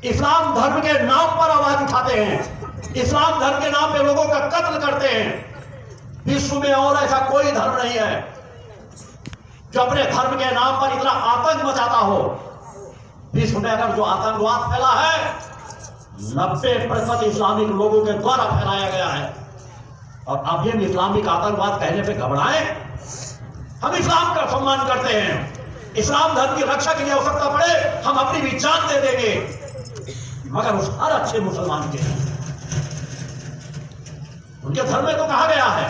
इस्लाम धर्म के नाम पर आवाज उठाते हैं, इस्लाम धर्म के नाम पे लोगों का कत्ल करते हैं। विश्व में और ऐसा कोई धर्म नहीं है जो अपने धर्म के नाम पर इतना आतंक मचाता हो। विश्व में अगर जो आतंकवाद फैला है 90% इस्लामिक लोगों के द्वारा फैलाया गया है। और अब ये इस्लामिक आतंकवाद कहने पे घबराएं? हम इस्लाम का सम्मान करते हैं, इस्लाम धर्म की रक्षा के लिए आवश्यकता पड़े हम अपनी भी जान दे देंगे, मगर उस हर अच्छे मुसलमान के उनके धर्म में तो कहा गया है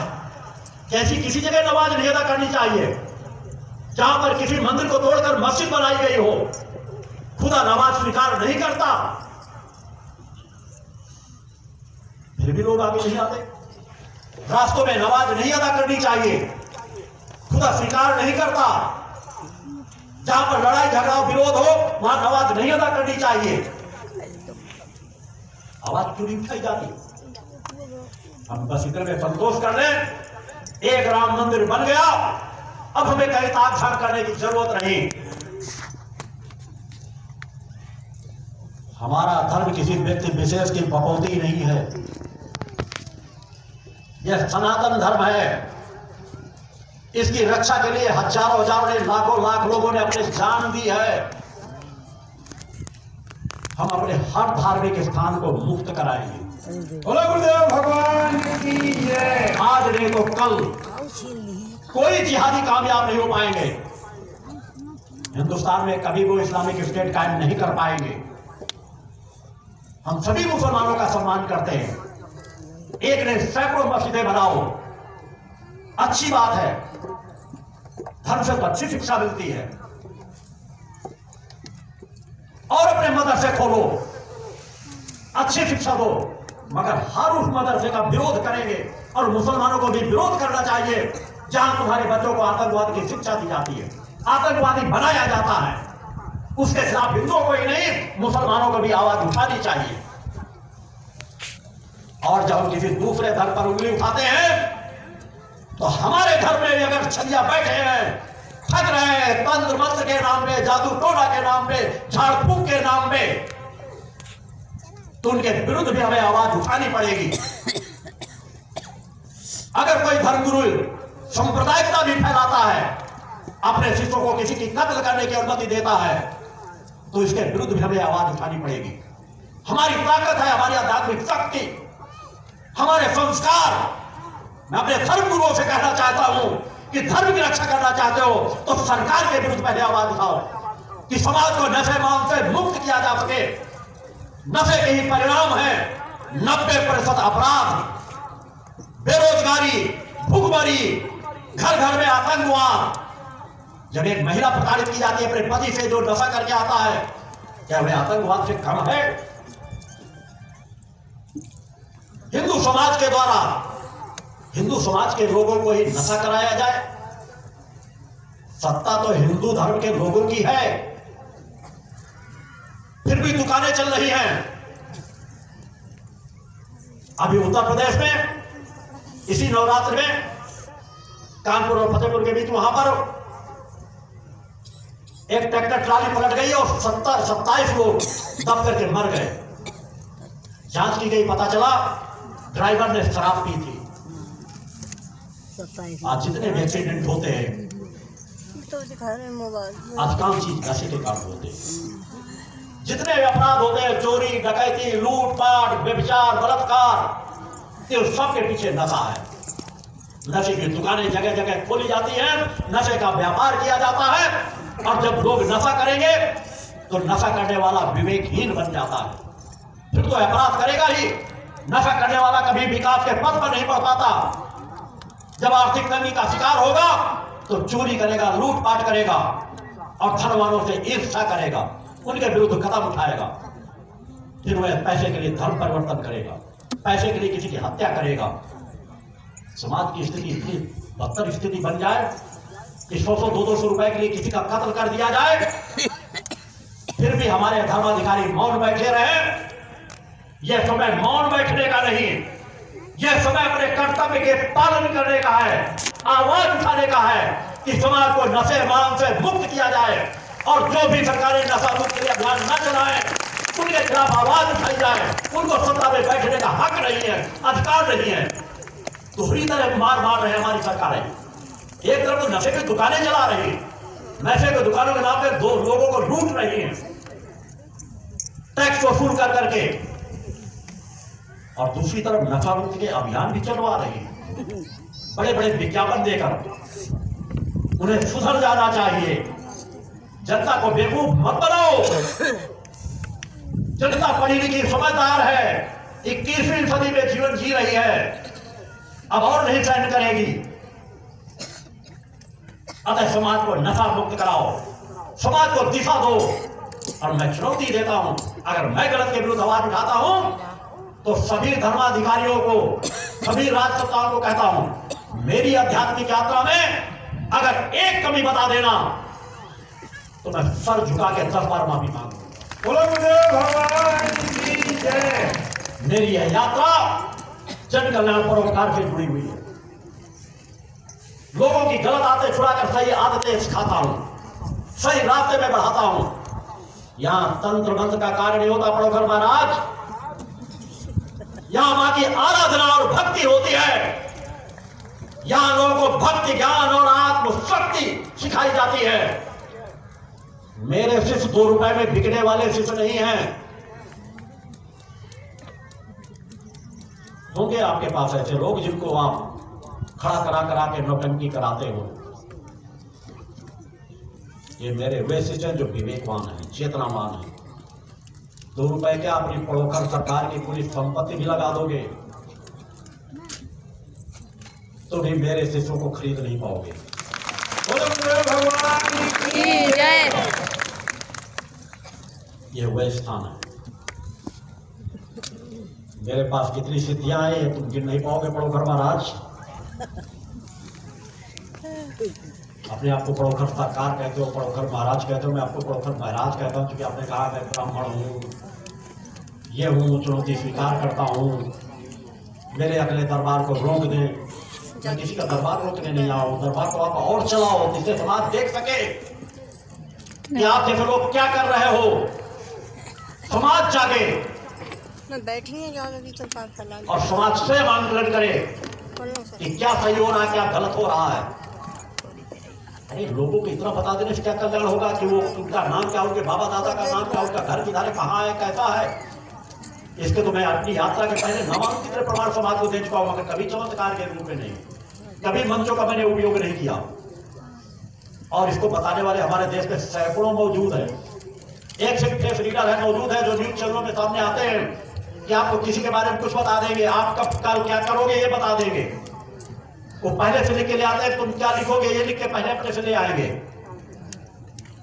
कि ऐसी किसी जगह नमाज नहीं अदा करनी चाहिए जहां पर किसी मंदिर को तोड़कर मस्जिद बनाई गई हो। खुदा नमाज स्वीकार नहीं करता, फिर भी लोग आगे नहीं आते। रास्तों में नमाज नहीं अदा करनी चाहिए, खुदा स्वीकार नहीं करता। जहां पर लड़ाई झगड़ा विरोध हो वहां नमाज नहीं अदा करनी चाहिए, आवाज क्यों नहीं उठाई जाती? हम बस इतने में संतोष कर लें, एक राम मंदिर बन गया, अब हमें कहीं ताक झाक करने की जरूरत नहीं। हमारा धर्म किसी व्यक्ति विशेष की बपौती नहीं है, यह सनातन धर्म है। इसकी रक्षा के लिए हजारों हजारों ने लाखों लाख लोगों ने अपनी जान दी है। हम अपने हर धार्मिक स्थान को मुक्त कराएंगे। बोलो गुरुदेव भगवान की जय। आज नहीं तो कल कोई जिहादी कामयाब नहीं हो पाएंगे। हिंदुस्तान में कभी वो इस्लामिक स्टेट कायम नहीं कर पाएंगे। हम सभी मुसलमानों का सम्मान करते हैं, एक ने सैकड़ों मस्जिदें बनाओ, अच्छी बात है, धर्म से तो अच्छी शिक्षा मिलती है। और अपने मदरसे खोलो, अच्छी शिक्षा दो, मगर हर उस मदरसे का विरोध करेंगे। और मुसलमानों को भी विरोध करना चाहिए जहां तुम्हारे बच्चों को आतंकवाद की शिक्षा दी जाती है, आतंकवादी बनाया जाता है। उसके खिलाफ हिंदुओं को ही नहीं मुसलमानों को भी आवाज उठानी चाहिए। और जब हम किसी दूसरे धर्म पर उंगली उठाते हैं तो हमारे धर्म में भी अगर छलिया बैठे हैं, ठग रहे हैं तंत्र मंत्र के नाम पे, जादू टोना के नाम पे, झाड़ फूक के नाम पे, तो उनके विरुद्ध भी हमें आवाज उठानी पड़ेगी। अगर कोई धर्मगुरु सांप्रदायिकता भी फैलाता है, अपने शिष्यों को किसी की कत्ल करने की अनुमति देता है, तो इसके विरुद्ध भी हमें आवाज उठानी पड़ेगी। हमारी ताकत है, हमारी आध्यात्मिक शक्ति, हमारे संस्कार। मैं अपने धर्म गुरुओं से कहना चाहता हूं कि धर्म की रक्षा करना चाहते हो तो सरकार के विरुद्ध पहले आवाज उठाओ कि समाज को नशे मान से मुक्त किया जा सके। नशे के ही परिणाम है 90% अपराध, बेरोजगारी, भूखमरी, घर घर में आतंकवाद। जब एक महिला प्रताड़ित की जाती है अपने पति से जो नशा करके आता है, क्या वह आतंकवाद से कम है? हिंदू समाज के द्वारा हिंदू समाज के लोगों को ही नशा कराया जाए? सत्ता तो हिंदू धर्म के लोगों की है, फिर भी दुकानें चल रही हैं। अभी उत्तर प्रदेश में इसी नवरात्र में कानपुर और फतेहपुर के बीच वहां पर एक ट्रैक्टर ट्राली पलट गई और 27 लोग दब करके मर गए। जांच की गई, पता चला ड्राइवर ने शराब पी थी। आज जितने भी एक्सीडेंट होते हैं अधिकांश चीज नशे के कारण होते हैं। जितने भी अपराध होते हैं, चोरी, डकैती, लूटपाट, व्यभिचार, बलात्कार, ये सब के पीछे नशा है। नशे की दुकानें जगह जगह खोली जाती हैं, नशे का व्यापार किया जाता है। और जब लोग नशा करेंगे तो नशा करने वाला विवेकहीन बन जाता है, फिर तो अपराध करेगा ही। नशा करने वाला कभी विकास के पथ पर नहीं बढ़ पाता। जब आर्थिक तंगी का शिकार होगा तो चोरी करेगा, लूटपाट करेगा और धनवानों से ईर्ष्या करेगा, उनके विरुद्ध कदम उठाएगा। फिर वह पैसे के लिए धर्म परिवर्तन करेगा, पैसे के लिए किसी की हत्या करेगा। समाज की स्थिति इतनी बदतर स्थिति बन जाए कि 100-200 रुपए के लिए किसी का कत्ल कर दिया जाए, फिर भी हमारे धर्माधिकारी मौन बैठे रहे। यह समय मौन बैठने का नहीं, यह समय अपने कर्तव्य के पालन करने का है, आवाज उठाने का है कि समाज को नशे मान से मुक्त किया जाए। और जो भी सरकारें नशा मुक्त के लिए अभियान न चलाएं उनके खिलाफ आवाज उठाई जाए, उनको सत्ता में बैठने का हक नहीं है, अधिकार नहीं है। दूसरी तरफ मार रहे हैं हमारी सरकारें। एक तरफ तो नशे की दुकानें चला रही है, नशे की दुकानों के नाम पे दो लोगों को लूट रही है, टैक्स वसूल कर करके, और दूसरी तरफ नशा मुक्ति के अभियान भी चलवा रही है, बड़े बड़े विज्ञापन देकर। उन्हें सुधर जाना चाहिए। जनता को बेवकूफ मत बनाओ। जनता पढ़ी लिखी समझदार है, 21वीं सदी में जीवन जी रही है, अब और नहीं सहन करेगी। अतः समाज को नशा मुक्त कराओ, समाज को दिशा दो। और मैं चुनौती देता हूं, अगर मैं गलत के विरुद्ध आवाज उठाता हूं तो सभी धर्माधिकारियों को, सभी राजसत्ताओं को कहता हूं, मेरी आध्यात्मिक यात्रा में अगर एक कमी बता देना तो मैं सर झुका के 10 बार माफी मांगूंगा। बोलो गुरुदेव भगवान की जय। मेरी यह यात्रा जन कल्याण परोपकार से जुड़ी हुई है। लोगों की गलत आदतें छुड़ाकर सही आदतें सिखाता हूं, सही रास्ते में बढ़ाता हूं। यहां तंत्र मंत्र का कार्य नहीं होता पड़ोखर महाराज, यहां मां की आराधना और भक्ति होती है। यहां लोगों को भक्ति ज्ञान और आत्मशक्ति सिखाई जाती है। मेरे शिष्य 2 रुपए में बिकने वाले शिष्य नहीं हैं। होंगे आपके पास ऐसे लोग जिनको आप खड़ा करा के नौटंकी कराते हो। ये मेरे वे शिष्य जो विवेकवान हैं, चेतनावान हैं। 2 रुपए के अपनी पड़ोखर सरकार की पूरी संपत्ति भी लगा दोगे तो भी मेरे शिष्यों को खरीद नहीं पाओगे। बोलो गुरुदेव भगवान की जय। ये वह स्थान है। मेरे पास कितनी सिद्धियां हैं तुम गिन नहीं पाओगे पड़ोखर महाराज। अपने आप को पड़ोखर सरकार कहते हो, पड़ोखर महाराज कहते हो। मैं आपको पड़ोखर महाराज कहता हूं क्योंकि आपने कहा मैं ब्राह्मण हूं, ये हूं, चुनौती स्वीकार करता हूं। मेरे अगले दरबार को रोक दें। मैं किसी का दरबार रोकने नहीं आया हूं। दरबार को आप और चलाओ जिससे समाज देख सके कि आप जैसे लोग क्या कर रहे हो। समाज जागे बैठी है और समाज स्वयं आंदोलन करे कि क्या सही हो रहा है, क्या गलत हो रहा है। अरे लोगों को इतना बता देने से क्या कल्याण होगा कि वो उनका नाम क्या, उनके बाबा दादा का नाम क्या, उनका घर किधर है, कहाँ है, कैसा है। इसके तो मैं अपनी यात्रा के पहले नामांकित प्रमाण समाज को दे चुका हूं, मगर कभी चमत्कार के रूप में नहीं, कभी मंचों का मैंने उपयोग नहीं किया। और इसको बताने वाले हमारे देश में सैकड़ों मौजूद है। एक से प्रेस रीडर है मौजूद है जो न्यूज चैनलों में सामने आते हैं कि आपको किसी के बारे में कुछ बता देंगे, आप कब कल क्या करोगे ये बता देंगे। वो पहले से लिख के ले आते हैं, तुम क्या लिखोगे ये लिख के पहले अपने से ले आएंगे।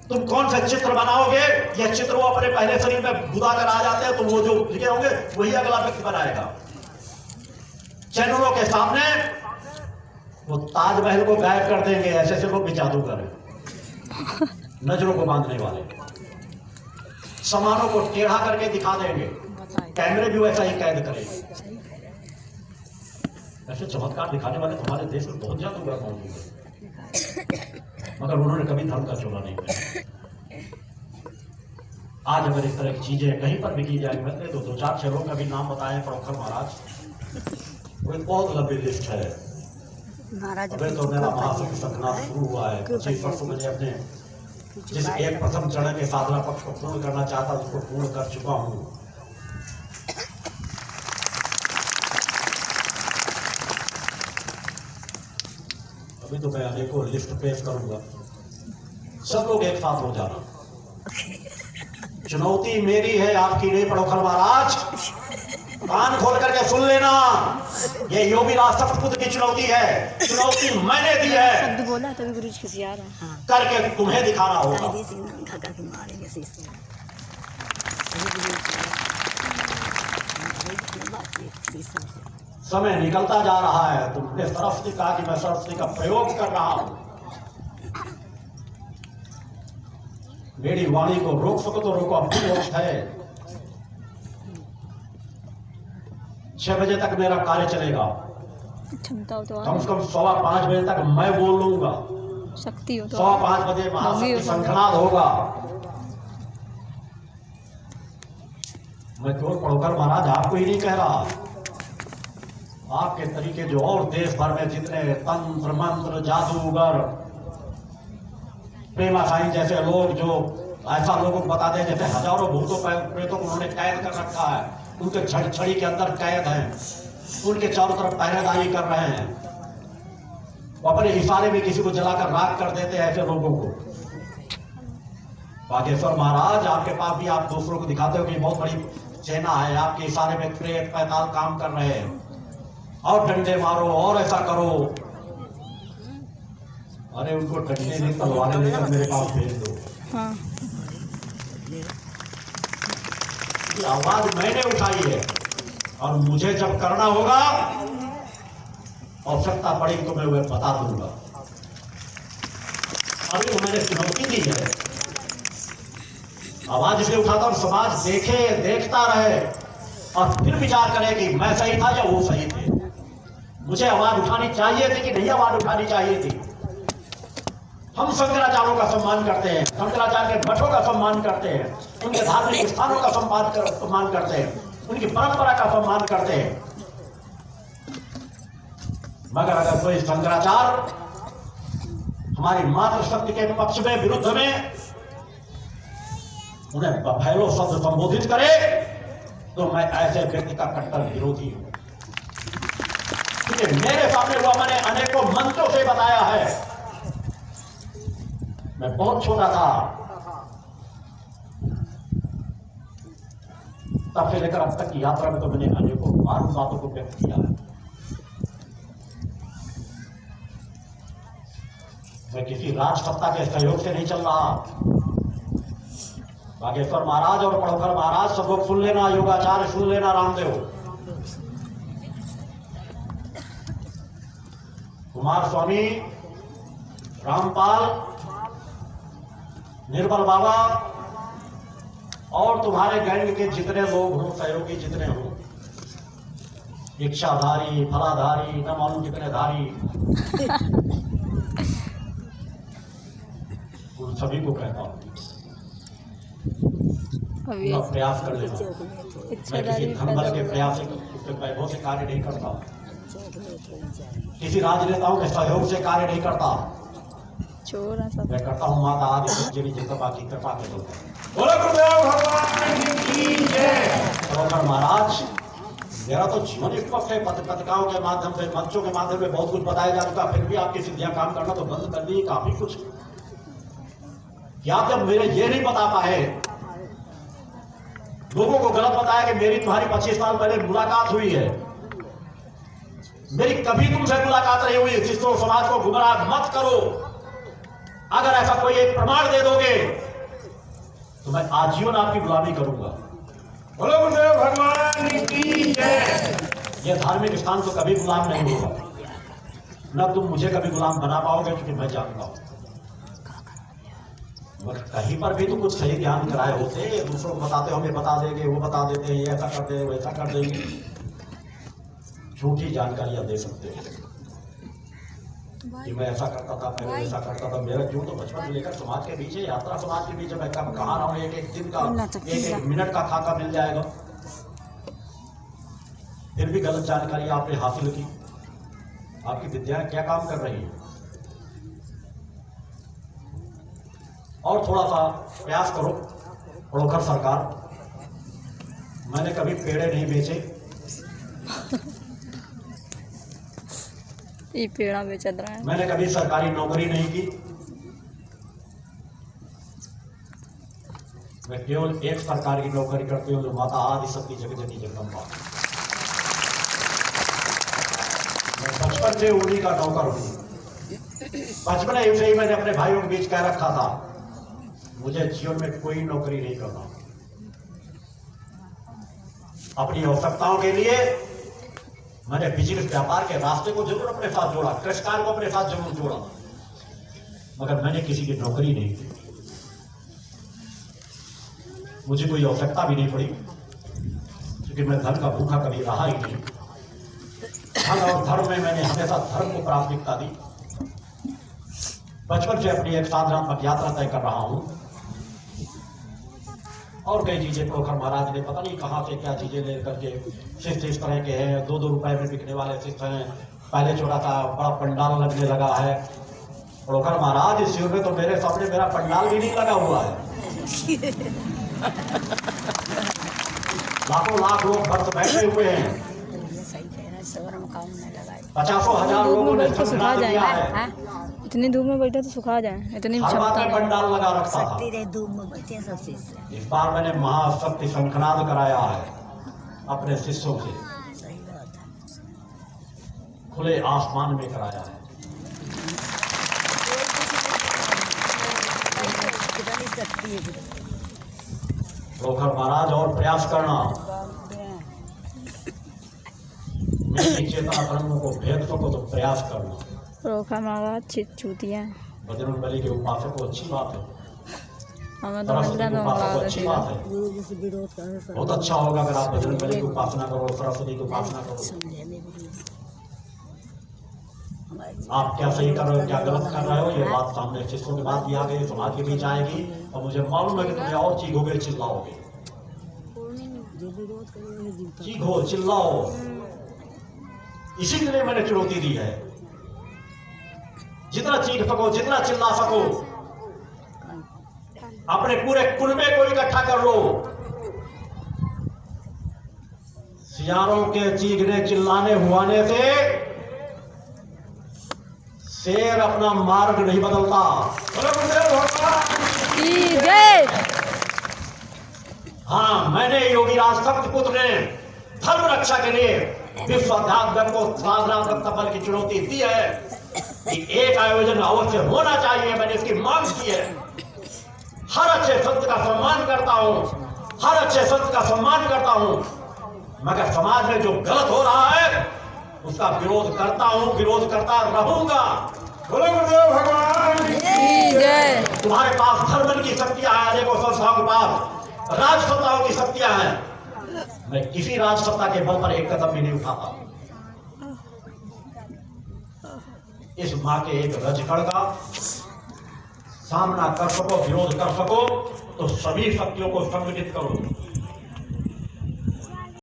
तुम कौन सा चित्र बनाओगे यह चित्र वो अपने पहले शरीर में बुदा कर आ जाते हैं, तो वो जो लिखे होंगे वही अगला व्यक्ति बनाएगा। चैनलों के सामने वो ताजमहल को गायब कर देंगे, ऐसे ऐसे लोग भी जादूगर हैं, नजरों को बांधने वाले। सामानों को टेढ़ा करके दिखा देंगे, कैमरे भी वैसा ही कैद करेंगे। ऐसे चमत्कार दिखाने वाले हमारे देश में बहुत जादूगर मौजूद है, मगर उन्होंने कभी धर्म का चोला नहीं किया। आज अगर इस तरह की चीजें कहीं पर भी की जाएगी, मैं तो 2-4 शहरों का भी नाम बताए पड़ोखर महाराज, वो एक बहुत लंबी लिस्ट है। अभी तो मेरा महासंघ संघनाथ शुरू हुआ है। 25 वर्षों में अपने जिस एक प्रथम चरण के साधना पक्ष को पूर्ण करना चाहता उसको पूर्ण कर चुका हूं। अभी तो मैं अनेकों लिस्ट पेश करूंगा, सब लोग एक साथ हो जाना। चुनौती मेरी है, आपकी नहीं पड़ोखर महाराज। कान खोल करके सुन लेना, ये योगी राज सप्तपुत्र की चुनौती है। चुनौती मैंने दी है, शब्द बोला तभी गुरु जी किसी आ रहा है करके तुम्हें दिखाना होगा। समय निकलता जा रहा है, तुमने सरस्वती कहा कि मैं सरस्वती का प्रयोग कर रहा हूं। मेरी वाणी को रोक सको तो रोको, अब भी वक्त है। 6 बजे तक मेरा कार्य चलेगा, क्षमता हो तो कम से कम 5:15 बजे तक मैं बोलूंगा। शक्ति हो तो 5:15 बजे महाशक्ति संघनाद होगा। मैं केवल पढ़ोकर महाराज आपको ही नहीं कह रहा, आपके तरीके जो और देश भर में जितने तंत्र मंत्र जादूगर प्रेमा साईं जैसे लोग जो ऐसा लोगों को बता दें जैसे हजारों भूतों प्रेतों को उन्होंने कैद कर रखा है, उनके छड़ी के अंदर कैद है, उनके चारों तरफ पहरेदारी कर रहे हैं, अपने इशारे में किसी को जलाकर राख कर देते हैं ऐसे लोगों को। बागेश्वर महाराज आपके पास भी आप दूसरों को दिखाते हो कि बहुत बड़ी सेना है, आपके इशारे में प्रेत पैताल काम कर रहे हैं, और डंडे मारो और ऐसा करो। अरे उनको डंडे नहीं तलवारें लेकर मेरे पास भेज दो। हाँ। ये आवाज मैंने उठाई है और मुझे जब करना होगा आवश्यकता पड़ेगी तो मैं वह बता दूंगा। अभी तो मैंने चुनौती दी है, आवाज इसलिए उठाता हूं समाज देखे, देखता रहे और फिर विचार करे कि मैं सही था या वो सही थे, मुझे आवाज उठानी चाहिए थी कि नहीं आवाज उठानी चाहिए थी। हम शंकराचार्यों का सम्मान करते हैं, शंकराचार्य के मठों का सम्मान करते हैं, उनके धार्मिक स्थानों का सम्मान करते हैं, उनकी परंपरा का सम्मान करते हैं। मगर अगर कोई शंकराचार्य हमारी मातृशक्ति के पक्ष में विरुद्ध में उन्हें बफैलो शब्द संबोधित करे तो मैं ऐसे व्यक्ति का कट्टर विरोधी हूं। क्योंकि मेरे सामने हुआ मैंने अनेकों मंचों से बताया है। मैं बहुत छोटा था तब से लेकर अब तक की यात्रा में तो मैंने अनेकों बार उन बातों को व्यक्त किया है। मैं किसी राज सत्ता के सहयोग से नहीं चल रहा। बागेश्वर महाराज और पढ़ोकर महाराज सब लोग सुन लेना, योगाचार्य सुन लेना, रामदेव, कुमार स्वामी, रामपाल, निर्मल बाबा और तुम्हारे गैंग के जितने लोग हों, सहयोगी जितने हों, इच्छाधारी, फलाधारी, न मालूम कितने धारी, उन सभी को कहता हूं पूरा प्रयास कर लेना। मैं किसी धन बल के प्रयास से वैभव से कार्य नहीं करता, किसी राजनेताओं के सहयोग से कार्य नहीं करता। मैं करता हूँ माता आदि सच्ची जगदम्बा की कृपा के द्वारा। बोलो गुरुदेव भगवान की जय। पढ़ोकर महाराज, मेरा तो जीवन स्पष्ट है, पत्रिकाओं के माध्यम से, मंचों के माध्यम से बहुत कुछ बताया जा चुका, फिर भी आपकी सिद्धियां काम करना तो बंद कर दी काफी कुछ। या जब मेरे ये नहीं बता पाए, लोगों को गलत बताया कि मेरी तुम्हारी 25 साल पहले मुलाकात हुई है, मेरी कभी तुमसे मुलाकात नहीं हुई, जिसको समाज को गुमराह मत करो। अगर ऐसा कोई एक प्रमाण दे दोगे तो मैं आजीवन आपकी गुलामी करूंगा। बोलो गुरुदेव भगवान की जय। यह धार्मिक स्थान तो कभी गुलाम नहीं होगा, न तुम मुझे कभी गुलाम बना पाओगे, क्योंकि मैं जानता हूं। मगर कहीं पर भी तो कुछ सही ज्ञान कराए होते, दूसरों को बताते हो, हमें बता देंगे, वो बता देते हैं, ये ऐसा कर देंगे, वैसा कर देंगे, झूठी जानकारियां दे सकते हैं कि मैं ऐसा करता था, मैं ऐसा करता था। मेरा क्यों तो बचपन से लेकर समाज के पीछे यात्रा, समाज के पीछे मैं कब कहाँ रहा हूँ, एक एक दिन का, एक एक मिनट का खाका मिल जाएगा। फिर भी गलत जानकारी आपने हासिल की, आपकी विद्याएं क्या काम कर रही है। और थोड़ा सा प्रयास करो। पढ़ोकर सरकार, मैंने कभी पेड़े नहीं बेचे, ये पेड़ा बेच रहा है। मैंने कभी सरकारी नौकरी नहीं की, मैं केवल एक सरकारी नौकरी करती हूँ, जो माता आदि शक्ति जगदम्बा जगदम्बा। मैं बचपन से उन्हीं का नौकर हूँ। बचपन से ही मैंने अपने भाइयों के बीच कह रखा था, मुझे जीवन में कोई नौकरी नहीं करना। अपनी आवश्यकताओं के लिए मैंने बिजनेस व्यापार के रास्ते को जरूर अपने साथ जोड़ा, कृषिकार्य को अपने साथ जरूर जोड़ा, मगर मैंने किसी की नौकरी नहीं की। मुझे कोई आवश्यकता भी नहीं पड़ी, क्योंकि मैं धन का भूखा कभी रहा ही नहीं। धन और धर्म में मैंने हमेशा धर्म को प्राथमिकता दी। बचपन से अपनी एक साधनात्मक यात्रा तय कर रहा हूं। और कई चीजें प्रोखर महाराज ने पता नहीं कहाँ से क्या चीजें ले करके शिष्य इस तरह के हैं, 2-2 रुपए में बिकने वाले शिष्य हैं। पहले छोटा सा बड़ा पंडाल लगने लगा है। प्रोखर महाराज इस युग में तो मेरे सामने मेरा पंडाल भी नहीं लगा हुआ है। लाखों लाख लोग भक्त बैठे हुए हैं, 50,000 लोगों ने सुखा दिया जाए है। इतनी धूप में बैठे तो सुखा जाए, इतनी हर बात क्षमता में नहीं। पंडाल लगा रखा था। इस बार मैंने महाशक्ति शंखनाद कराया है अपने शिष्यों से, खुले आसमान में कराया है। प्रोखर महाराज और प्रयास करना, मेरी चेतना तरंगों को भेद सको तो प्रयास करना। प्रोखर महाराज चूतिया बजरंग बली के उपासक को अच्छी बात है, हमें तो सरस्वती मिलता की उपासना को अच्छी बात तो है। बहुत अच्छा होगा अगर आप बजरंग बली की उपासना करो, सरस्वती की उपासना करो। आप क्या सही कर रहे हो, क्या गलत कर रहे हो, ये बात सामने शिष्यों के बाद भी आ गई, समाज के बीच आएगी, और मुझे मालूम है कि तुम्हें और चीखोगे, चिल्लाओगे, चीखो चिल्लाओ। इसी के लिए मैंने चुनौती दी है, जितना चीख सको, जितना चिल्ला सको, अपने पूरे कुनबे को इकट्ठा कर लो। सियारों के चीखने चिल्लाने हुआने से शेर अपना मार्ग नहीं बदलता। जय। हाँ, मैंने योगीराज सप्तपुत्र ने धर्म रक्षा के लिए विश्वाध्यात्म को साधना की चुनौती दी है कि एक आयोजन अवश्य होना चाहिए। मैंने इसकी मांग की है। हर अच्छे संत का सम्मान करता हूं, हर अच्छे संत का सम्मान करता हूं, मगर समाज में जो गलत हो रहा है उसका विरोध करता हूं, विरोध करता रहूंगा। बोलो गुरुदेव भगवान की जय। तुम्हारे पास धर्म की शक्तियां हैं, अनेकों संस्थाओं के पास राजसत्ताओं की शक्तियां हैं। मैं किसी राजसत्ता के बल पर एक कदम भी नहीं उठाता। इस मां के एक रजगढ़ का सामना कर सको, विरोध कर सको, तो सभी शक्तियों को संगठित करो।